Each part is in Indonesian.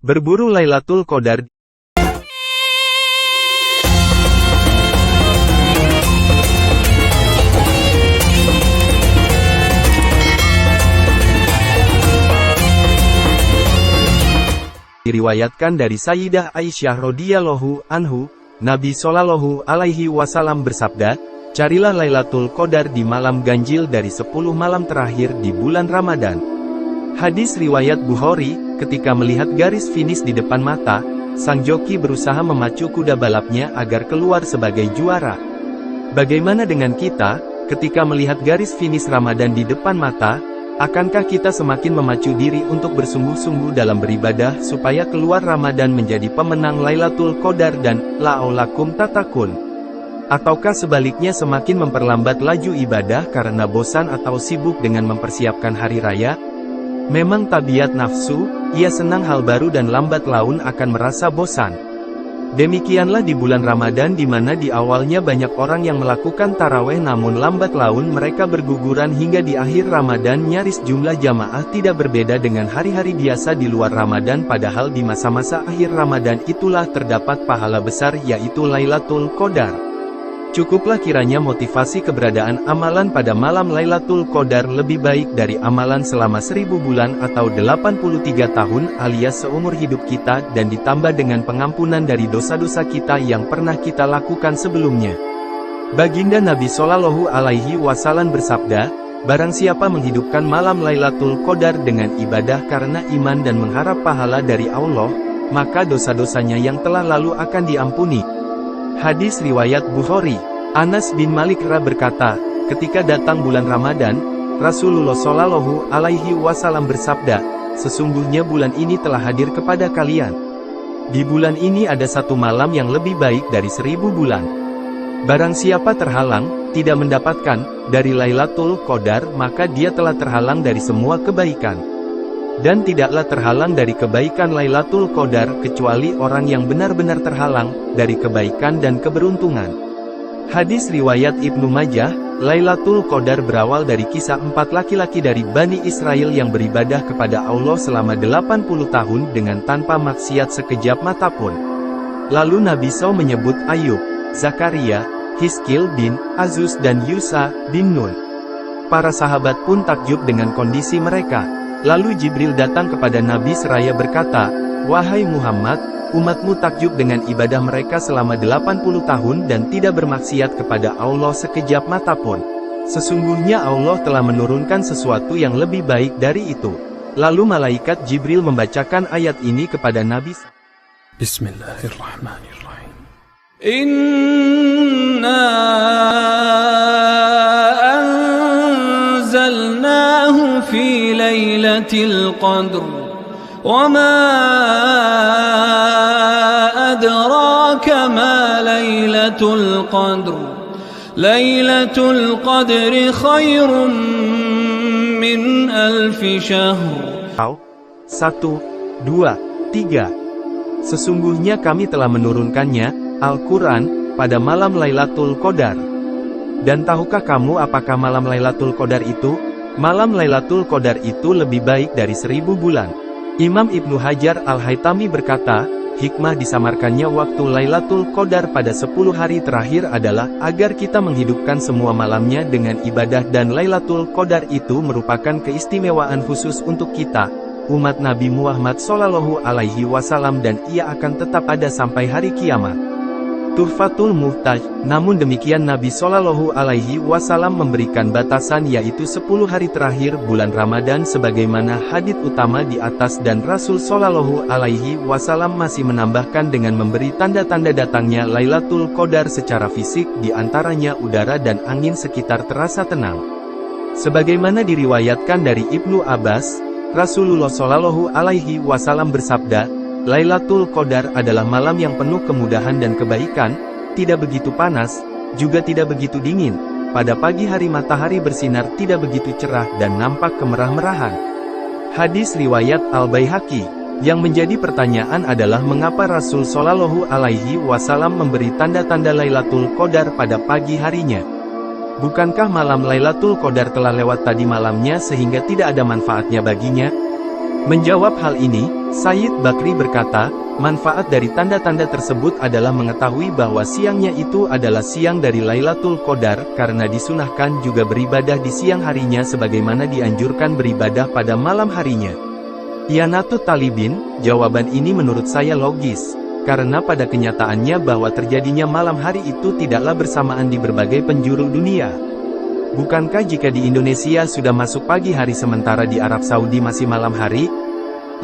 Berburu Lailatul Qadar. Diriwayatkan dari Sayyidah Aisyah radhiyallahu anhu, Nabi Shallallahu alaihi wasallam bersabda, "Carilah Lailatul Qadar di malam ganjil dari 10 malam terakhir di bulan Ramadan." Hadis riwayat Bukhari. Ketika melihat garis finish di depan mata, sang joki berusaha memacu kuda balapnya agar keluar sebagai juara. Bagaimana dengan kita, ketika melihat garis finish Ramadan di depan mata? Akankah kita semakin memacu diri untuk bersungguh-sungguh dalam beribadah supaya keluar Ramadan menjadi pemenang Lailatul Qadar dan la'allakum tattaqun? Ataukah sebaliknya semakin memperlambat laju ibadah karena bosan atau sibuk dengan mempersiapkan hari raya? Memang tabiat nafsu, ia senang hal baru dan lambat laun akan merasa bosan. Demikianlah di bulan Ramadan di mana di awalnya banyak orang yang melakukan taraweh namun lambat laun mereka berguguran hingga di akhir Ramadan nyaris jumlah jamaah tidak berbeda dengan hari-hari biasa di luar Ramadan, padahal di masa-masa akhir Ramadan itulah terdapat pahala besar yaitu Lailatul Qadar. Cukuplah kiranya motivasi keberadaan amalan pada malam Lailatul Qadar lebih baik dari amalan selama 1000 bulan atau 83 tahun alias seumur hidup kita, dan ditambah dengan pengampunan dari dosa-dosa kita yang pernah kita lakukan sebelumnya. Baginda Nabi Shallallahu alaihi wasallam bersabda, "Barang siapa menghidupkan malam Lailatul Qadar dengan ibadah karena iman dan mengharap pahala dari Allah, maka dosa-dosanya yang telah lalu akan diampuni." Hadis riwayat Bukhari. Anas bin Malik berkata, ketika datang bulan Ramadan, Rasulullah Shallallahu alaihi wasallam bersabda, "Sesungguhnya bulan ini telah hadir kepada kalian. Di bulan ini ada satu malam yang lebih baik dari 1000 bulan. Barang siapa terhalang, tidak mendapatkan dari Lailatul Qadar, maka dia telah terhalang dari semua kebaikan. Dan tidaklah terhalang dari kebaikan Lailatul Qadar kecuali orang yang benar-benar terhalang dari kebaikan dan keberuntungan." Hadis riwayat Ibnu Majah. Lailatul Qadar berawal dari kisah 4 laki-laki dari Bani Israel yang beribadah kepada Allah selama 80 tahun dengan tanpa maksiat sekejap mata pun. Lalu Nabi SAW menyebut Ayub, Zakaria, Hizkil bin Azus dan Yusa bin Nun. Para sahabat pun takjub dengan kondisi mereka. Lalu Jibril datang kepada Nabi seraya berkata, "Wahai Muhammad, umatmu takjub dengan ibadah mereka selama 80 tahun dan tidak bermaksiat kepada Allah sekejap mata pun. Sesungguhnya Allah telah menurunkan sesuatu yang lebih baik dari itu." Lalu malaikat Jibril membacakan ayat ini kepada Nabi. Bismillahirrahmanirrahim. Inna anzalnahu fi lailatul qadr wa ma adraka ma lailatul qadr. Lailatul qadri khairun min alfi syahr. 1, 2, 3. Sesungguhnya kami telah menurunkannya, Al-Quran, pada malam Lailatul Qadar. Dan tahukah kamu apakah malam Lailatul Qadar itu? Malam Lailatul Qadar itu lebih baik dari 1000 bulan. Imam Ibnu Hajar Al-Haytami berkata, hikmah disamarkannya waktu Lailatul Qadar pada 10 hari terakhir adalah agar kita menghidupkan semua malamnya dengan ibadah, dan Lailatul Qadar itu merupakan keistimewaan khusus untuk kita, umat Nabi Muhammad Shallallahu alaihi wasallam, dan ia akan tetap ada sampai hari kiamat. Tuhfatul Muhtaj. Namun demikian Nabi Shallallahu alaihi wasallam memberikan batasan yaitu 10 hari terakhir bulan Ramadan sebagaimana hadits utama di atas, dan Rasul Shallallahu alaihi wasallam masih menambahkan dengan memberi tanda-tanda datangnya Lailatul Qadar secara fisik, di antaranya udara dan angin sekitar terasa tenang. Sebagaimana diriwayatkan dari Ibnu Abbas, Rasulullah Shallallahu alaihi wasallam bersabda, "Lailatul Qadar adalah malam yang penuh kemudahan dan kebaikan, tidak begitu panas, juga tidak begitu dingin. Pada pagi hari matahari bersinar tidak begitu cerah dan nampak kemerah-merahan." Hadis riwayat Al-Baihaqi. Yang menjadi pertanyaan adalah mengapa Rasul Shallallahu alaihi wasallam memberi tanda-tanda Lailatul Qadar pada pagi harinya? Bukankah malam Lailatul Qadar telah lewat tadi malamnya sehingga tidak ada manfaatnya baginya? Menjawab hal ini, Sayyid Bakri berkata, manfaat dari tanda-tanda tersebut adalah mengetahui bahwa siangnya itu adalah siang dari Lailatul Qadar, karena disunahkan juga beribadah di siang harinya sebagaimana dianjurkan beribadah pada malam harinya. Ianatut Talibin, jawaban ini menurut saya logis, karena pada kenyataannya bahwa terjadinya malam hari itu tidaklah bersamaan di berbagai penjuru dunia. Bukankah jika di Indonesia sudah masuk pagi hari sementara di Arab Saudi masih malam hari?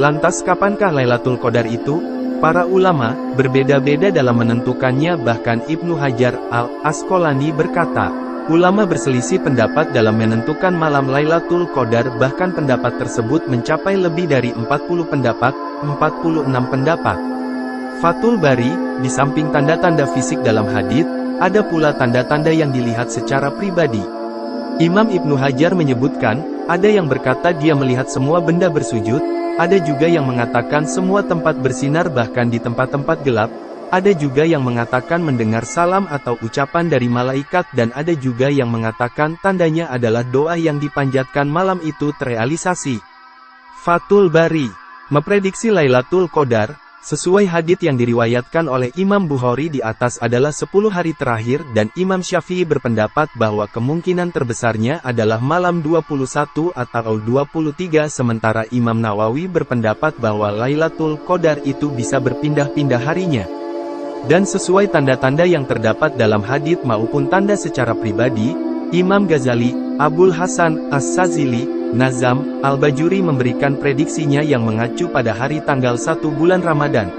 Lantas kapankah Lailatul Qadar itu? Para ulama berbeda-beda dalam menentukannya, bahkan Ibnu Hajar al-Asqalani berkata, ulama berselisih pendapat dalam menentukan malam Lailatul Qadar, bahkan pendapat tersebut mencapai lebih dari 40 pendapat, 46 pendapat. Fathul Bari, di samping tanda-tanda fisik dalam hadits, ada pula tanda-tanda yang dilihat secara pribadi. Imam Ibnu Hajar menyebutkan, ada yang berkata dia melihat semua benda bersujud, ada juga yang mengatakan semua tempat bersinar bahkan di tempat-tempat gelap, ada juga yang mengatakan mendengar salam atau ucapan dari malaikat, dan ada juga yang mengatakan tandanya adalah doa yang dipanjatkan malam itu terrealisasi. Fathul Bari memprediksi Lailatul Qadar sesuai hadits yang diriwayatkan oleh Imam Bukhari di atas adalah 10 hari terakhir, dan Imam Syafi'i berpendapat bahwa kemungkinan terbesarnya adalah malam 21 atau 23, sementara Imam Nawawi berpendapat bahwa Lailatul Qadar itu bisa berpindah-pindah harinya. Dan sesuai tanda-tanda yang terdapat dalam hadits maupun tanda secara pribadi, Imam Ghazali, Abul Hasan As-Sazili, Nazam, Al-Bajuri memberikan prediksinya yang mengacu pada hari tanggal 1 bulan Ramadan.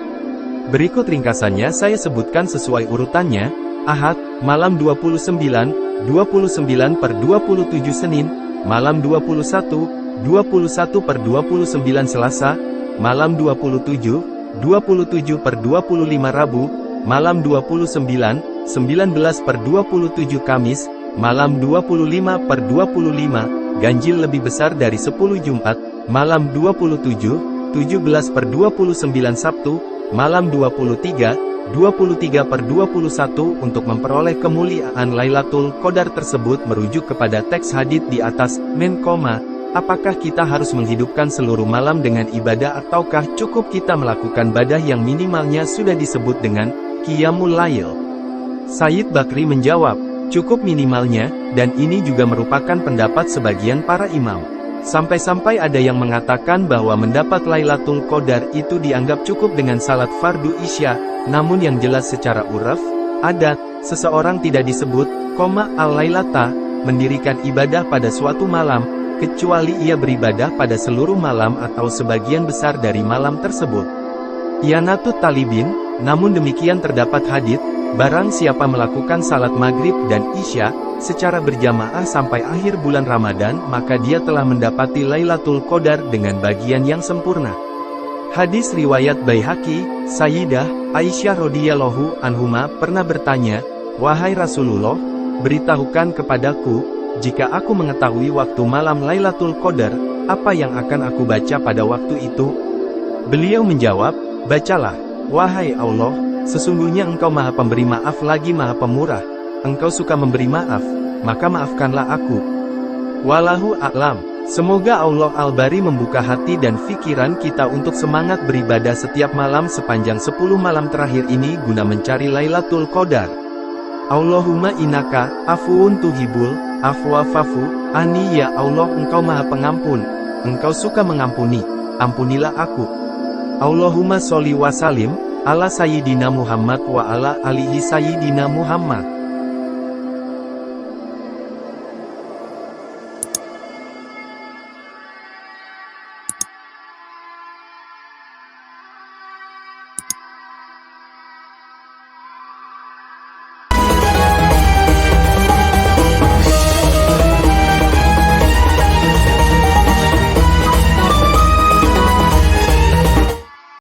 Berikut ringkasannya saya sebutkan sesuai urutannya. Ahad, malam 29, 29 per 27 Senin, malam 21, 21 per 29 Selasa, malam 27, 27 per 25 Rabu, malam 29, 19 per 27 Kamis, malam 25 per 25, ganjil lebih besar dari 10 Jumat, malam 27, 17 per 29 Sabtu, malam 23, 23 per 21 untuk memperoleh kemuliaan Lailatul Qadar tersebut merujuk kepada teks hadits di atas. Apakah kita harus menghidupkan seluruh malam dengan ibadah ataukah cukup kita melakukan ibadah yang minimalnya sudah disebut dengan Qiyamul Lail? Sayyid Bakri menjawab, cukup minimalnya, dan ini juga merupakan pendapat sebagian para imam. Sampai-sampai ada yang mengatakan bahwa mendapat Lailatul Qadar itu dianggap cukup dengan salat fardu Isya, namun yang jelas secara uraf, adat, seseorang tidak disebut, al-lailata, mendirikan ibadah pada suatu malam, kecuali ia beribadah pada seluruh malam atau sebagian besar dari malam tersebut. Ianatut Talibin, namun demikian terdapat hadits, barang siapa melakukan salat maghrib dan isya secara berjamaah sampai akhir bulan Ramadan, maka dia telah mendapati Lailatul Qadar dengan bagian yang sempurna. Hadis riwayat Baihaqi, Sayyidah Aisyah radhiyallahu anhuma pernah bertanya, "Wahai Rasulullah, beritahukan kepadaku, jika aku mengetahui waktu malam Lailatul Qadar, apa yang akan aku baca pada waktu itu?" Beliau menjawab, "Bacalah, wahai Allah, sesungguhnya Engkau Maha Pemberi Maaf lagi Maha Pemurah. Engkau suka memberi maaf, maka maafkanlah aku." Wallahu a'lam. Semoga Allah Al-Bari membuka hati dan pikiran kita untuk semangat beribadah setiap malam sepanjang 10 malam terakhir ini guna mencari Lailatul Qadar. Allahumma innaka afuun tuhibul afwa fa'fu anni, ya Allah, Engkau Maha Pengampun, Engkau suka mengampuni, ampunilah aku. Allahumma sholli wa salim ala Sayyidina Muhammad wa ala alihi Sayyidina Muhammad.